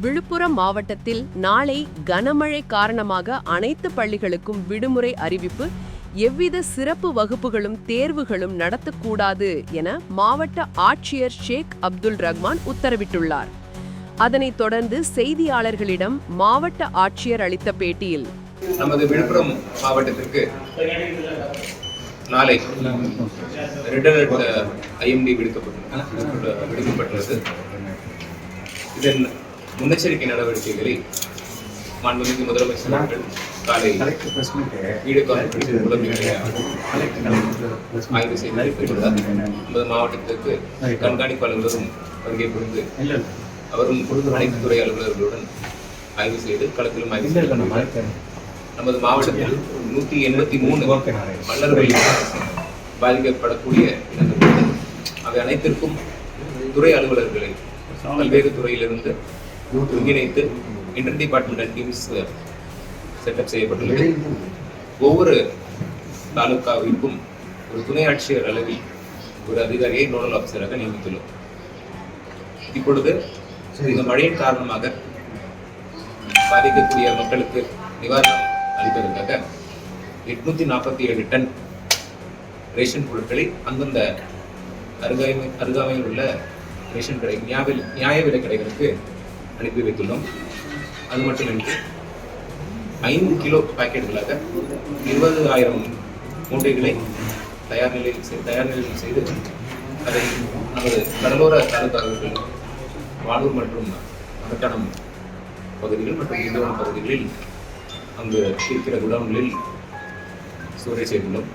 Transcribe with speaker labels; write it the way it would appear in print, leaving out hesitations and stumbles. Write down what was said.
Speaker 1: விழுப்புரம் மாவட்டத்தில் நாளை கனமழை காரணமாக அனைத்து பள்ளிகளுக்கும் விடுமுறை அறிவிப்பு. எவ்வித சிறப்பு வகுப்புகளும் தேர்வுகளும் நடத்தக்கூடாது என மாவட்ட ஆட்சியர் ஷேக் அப்துல் ரஹ்மான் உத்தரவிட்டுள்ளார். அதனைத் தொடர்ந்து செய்தியாளர்களிடம் மாவட்ட ஆட்சியர் அளித்த பேட்டியில்,
Speaker 2: நமது விழுப்புரம் மாவட்டத்திற்கு நாளை ரெட் அலர்ட் ஐஎம்டி விடுக்கப்பட்டுள்ளது. இதன் முன்னெச்சரிக்கை நடவடிக்கைகளை மாண்புமிகு முதலமைச்சர் அவர்கள் காலை வீடியோ கான்ஃபரன்ஸ் மூலம் ஆய்வு செய்து அறிவித்துள்ளார். நமது மாவட்டத்திற்கு கண்காணிப்பாளர்களும் வருகை புரிந்து அவரும் அனைத்து துறை அலுவலர்களுடன் ஆய்வு செய்து களத்திலும் ஆய்வு செய்து நமது மாவட்டத்தில் 183 மல்லர்கள் பாதிக்கப்படக்கூடிய இடங்கள், அவை அனைத்திற்கும் துறை அலுவலர்களை பல்வேறு துறையிலிருந்து ஒருங்கிணைத்து இன்டர் டிபார்ட்மெண்டல் டீம்ஸ் செட்டப் செய்யப்பட்டுள்ளது. ஒவ்வொரு தாலுகாவிற்கும் ஒரு துணை ஆட்சியர் அளவில் ஒரு அதிகாரியை நோடல் ஆஃபீஸராக நியமித்துள்ளோம். இப்பொழுது இந்த மழையின் காரணமாக பாதிக்கக்கூடிய மக்களுக்கு நிவாரணம் அளிப்பதற்காக 847 டன் ரேஷன் பொருட்களை அந்தந்த அருகாமையில் உள்ள ரேஷன் கடை நியாய விலை கடைகளுக்கு அனுப்பி வைத்துள்ளோம். அது மட்டுமின்றி 5 கிலோ பாக்கெட்டுகளாக 20,000 மூட்டைகளை தயார் நிலையில் செய்து அதை நமது கடலோர தாலுகாக்கள் வானூர் மற்றும் மகட்டானம் பகுதிகள் மற்றும் திண்டிவனம் பகுதிகளில் அங்கு இருக்கிற குடவுன்களில் ஸ்டோரேஜ் செய்துள்ளோம்.